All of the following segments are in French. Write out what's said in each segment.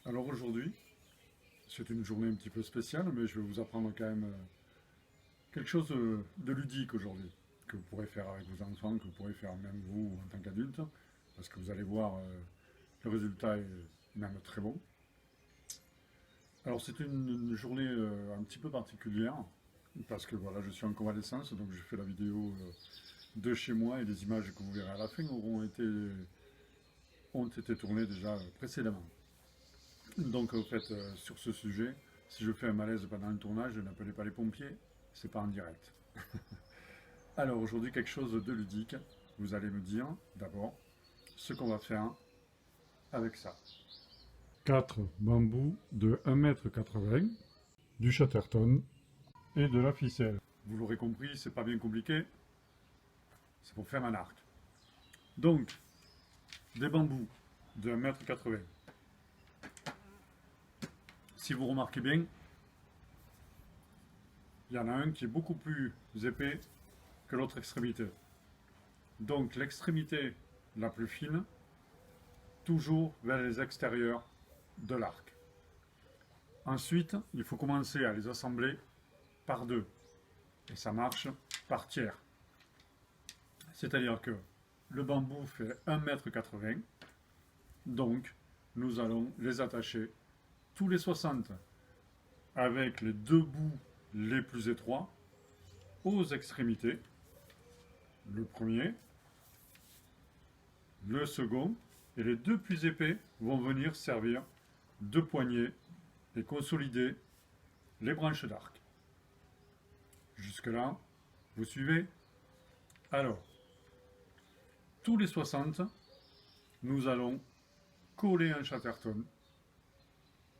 Alors aujourd'hui, c'est une journée un petit peu spéciale, mais je vais vous apprendre quand même quelque chose de ludique aujourd'hui, que vous pourrez faire avec vos enfants, que vous pourrez faire même vous en tant qu'adulte, parce que vous allez voir, le résultat est même très bon. Alors c'est une journée un petit peu particulière, parce que voilà, je suis en convalescence, donc je fais la vidéo de chez moi et les images que vous verrez à la fin ont été tournées déjà précédemment. Donc, au fait, sur ce sujet, si je fais un malaise pendant un tournage, n'appelez pas les pompiers, c'est pas en direct. Alors, aujourd'hui, quelque chose de ludique. Vous allez me dire, d'abord, ce qu'on va faire avec ça. 4 bambous de 1,80 m, du chatterton et de la ficelle. Vous l'aurez compris, c'est pas bien compliqué, c'est pour faire un arc. Donc, des bambous de 1,80 m. Si vous remarquez bien, il y en a un qui est beaucoup plus épais que l'autre extrémité. Donc l'extrémité la plus fine, toujours vers les extérieurs de l'arc. Ensuite, il faut commencer à les assembler par deux. Et ça marche par tiers. C'est-à-dire que le bambou fait 1,80 m. Donc, nous allons les attacher tous les 60 avec les deux bouts les plus étroits aux extrémités. Le premier, le second, et les deux plus épais vont venir servir de poignée et consolider les branches d'arc. Jusque-là, vous suivez? Alors, tous les 60, nous allons coller un chatterton.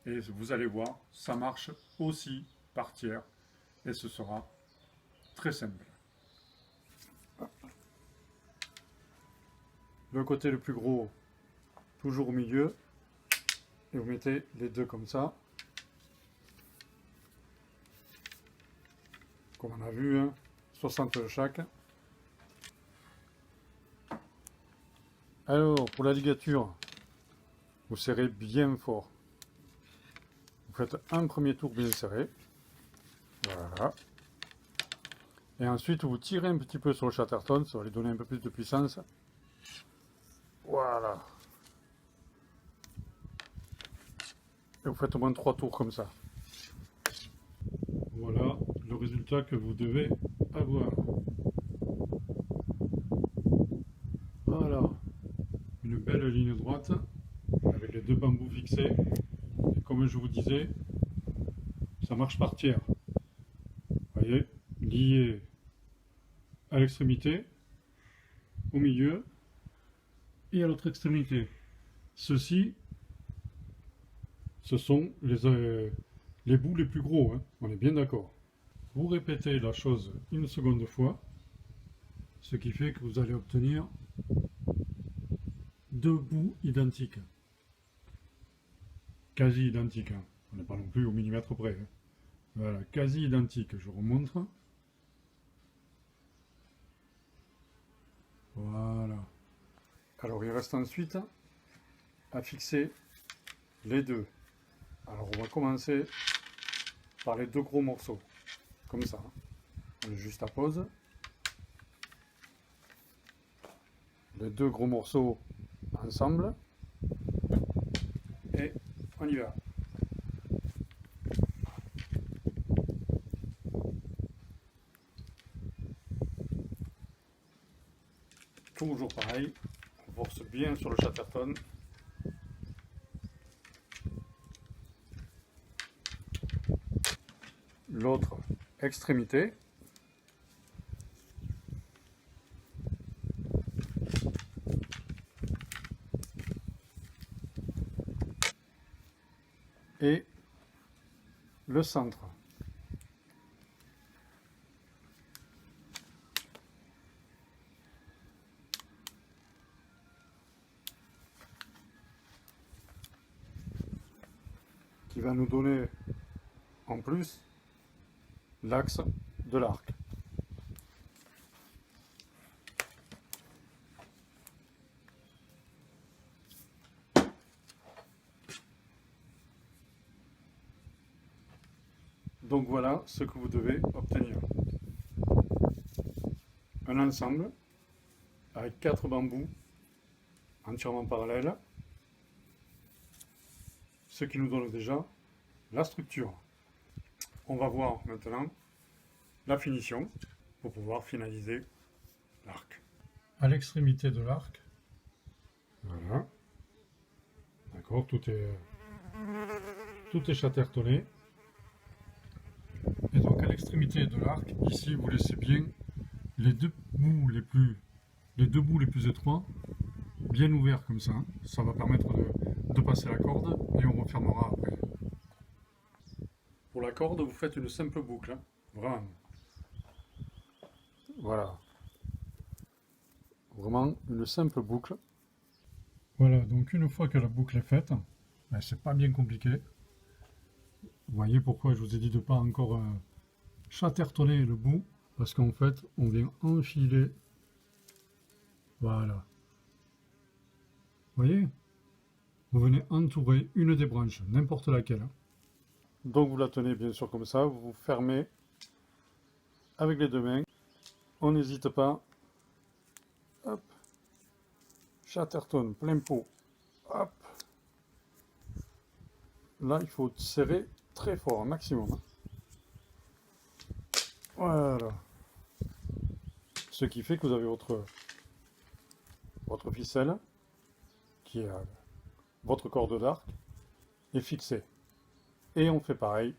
Et vous allez voir, ça marche aussi par tiers. Et ce sera très simple. Le côté le plus gros, toujours au milieu. Et vous mettez les deux comme ça. Comme on a vu, hein, 60 de chaque. Alors, pour la ligature, vous serrez bien fort. Vous faites un premier tour bien serré. Voilà. Et ensuite, vous tirez un petit peu sur le chatterton, ça va lui donner un peu plus de puissance. Voilà. Et vous faites au moins 3 tours comme ça. Voilà le résultat que vous devez avoir. Voilà. Une belle ligne droite avec les deux bambous fixés. Et comme je vous disais, ça marche par tiers. Vous voyez, lié à l'extrémité, au milieu et à l'autre extrémité. Ceci, ce sont les bouts les plus gros, hein, on est bien d'accord. Vous répétez la chose une seconde fois, ce qui fait que vous allez obtenir deux bouts identiques. Quasi identiques, hein. On n'est pas non plus au millimètre près. Hein. Voilà, quasi identiques, je remontre. Voilà. Alors il reste ensuite à fixer les deux. Alors on va commencer par les deux gros morceaux, comme ça. On est juste à pause. Les deux gros morceaux ensemble. Et on y va. Toujours pareil, on force bien sur le chatterton. L'autre extrémité. Et le centre. Qui va nous donner en plus l'axe de l'arc. Donc voilà ce que vous devez obtenir. Un ensemble avec 4 bambous entièrement parallèles, ce qui nous donne déjà la structure. On va voir maintenant la finition pour pouvoir finaliser l'arc. À l'extrémité de l'arc, voilà, d'accord, tout est chattertonné. Et donc à l'extrémité de l'arc, ici vous laissez bien les deux bouts les plus étroits, bien ouverts comme ça. Ça va permettre de passer la corde et on refermera après. Pour la corde, vous faites une simple boucle, hein, vraiment. Voilà. Vraiment une simple boucle. Voilà, donc une fois que la boucle est faite, ben, c'est pas bien compliqué. Vous voyez pourquoi je vous ai dit de ne pas encore chattertonner le bout, parce qu'en fait, on vient enfiler. Voilà. Vous voyez? Vous venez entourer une des branches, n'importe laquelle. Donc vous la tenez bien sûr comme ça, vous fermez avec les deux mains. On n'hésite pas. Hop. Chatterton, plein pot. Hop. Là, il faut serrer très fort, un maximum. Voilà. Ce qui fait que vous avez votre ficelle, qui est votre corde d'arc, est fixée. Et on fait pareil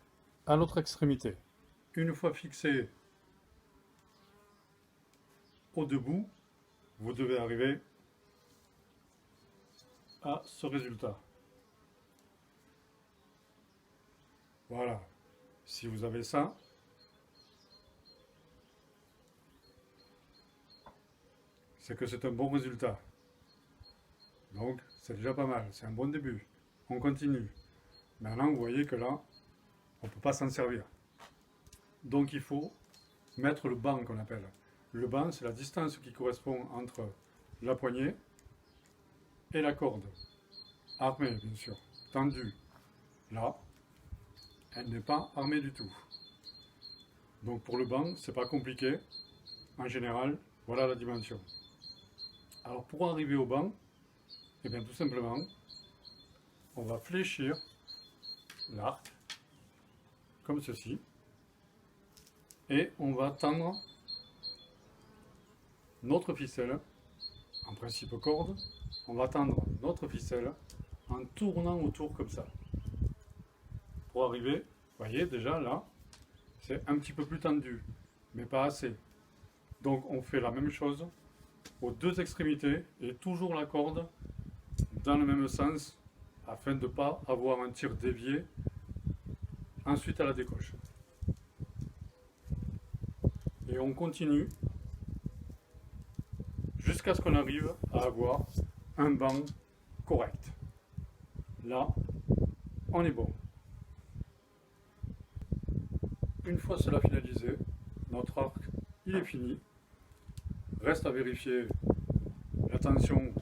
à l'autre extrémité. Une fois fixé au debout, vous devez arriver à ce résultat. Voilà. Si vous avez ça, c'est que c'est un bon résultat. Donc, c'est déjà pas mal. C'est un bon début. On continue. Maintenant, vous voyez que là, on ne peut pas s'en servir. Donc, il faut mettre le banc qu'on appelle. Le banc, c'est la distance qui correspond entre la poignée et la corde. Armée, bien sûr. Tendue. Là, elle n'est pas armée du tout. Donc, pour le banc, c'est pas compliqué. En général, voilà la dimension. Alors, pour arriver au banc, et bien tout simplement, on va fléchir l'arc, comme ceci, et on va tendre notre ficelle, en principe corde, on va tendre notre ficelle en tournant autour comme ça. Pour arriver, vous voyez déjà là, c'est un petit peu plus tendu, mais pas assez. Donc on fait la même chose aux deux extrémités et toujours la corde dans le même sens afin de ne pas avoir un tir dévié ensuite à la décoche. Et on continue jusqu'à ce qu'on arrive à avoir un banc correct. Là, on est bon. Une fois cela finalisé, notre arc il est fini. Reste à vérifier la tension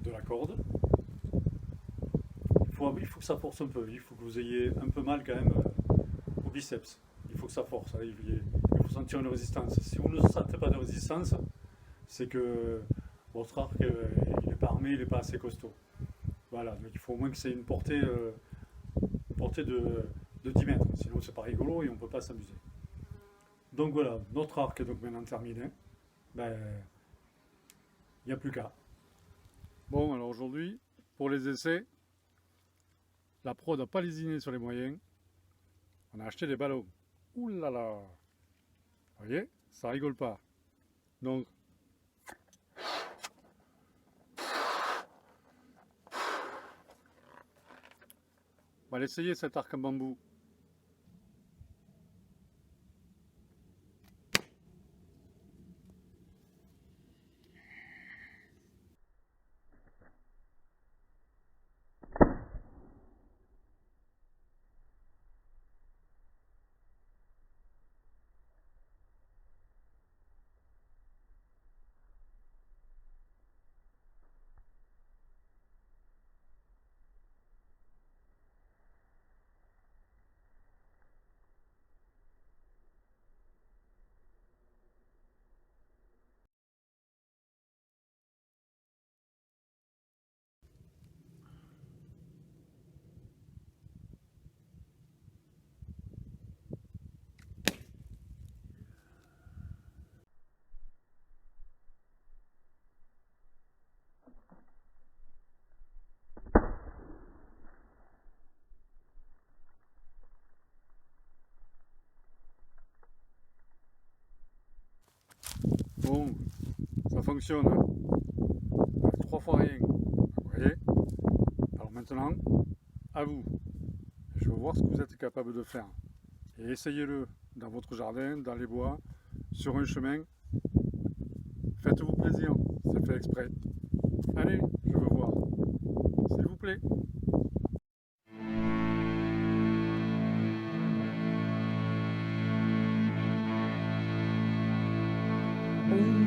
de la corde. Il faut que ça force un peu, il faut que vous ayez un peu mal quand même au biceps. Il faut que ça force, il faut sentir une résistance. Si vous ne sentez pas de résistance, c'est que votre arc il n'est pas armé, il n'est pas assez costaud. Voilà, donc il faut au moins que c'est une portée de 10 mètres, sinon c'est pas rigolo et on ne peut pas s'amuser. Donc voilà, notre arc est donc maintenant terminé. Ben, il n'y a plus qu'à. Bon, alors aujourd'hui, pour les essais, la prod n'a pas lésiné sur les moyens. On a acheté des ballons. Ouh là là! Vous voyez, ça rigole pas. Donc, on va l'essayer cet arc en bambou. Bon, ça fonctionne. Hein. 3 fois rien. Vous voyez? Alors maintenant, à vous. Je veux voir ce que vous êtes capable de faire. Et essayez-le dans votre jardin, dans les bois, sur un chemin. Faites-vous plaisir, c'est fait exprès. Allez, je veux voir. S'il vous plaît.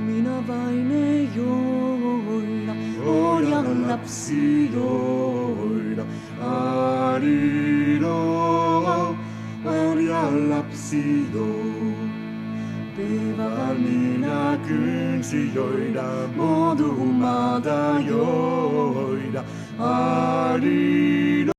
Minä vain ei joida, orjan lapsi joida. Arido, orjan lapsi joida. Päivällä minä kynsi joida, modumaata joida. Arido.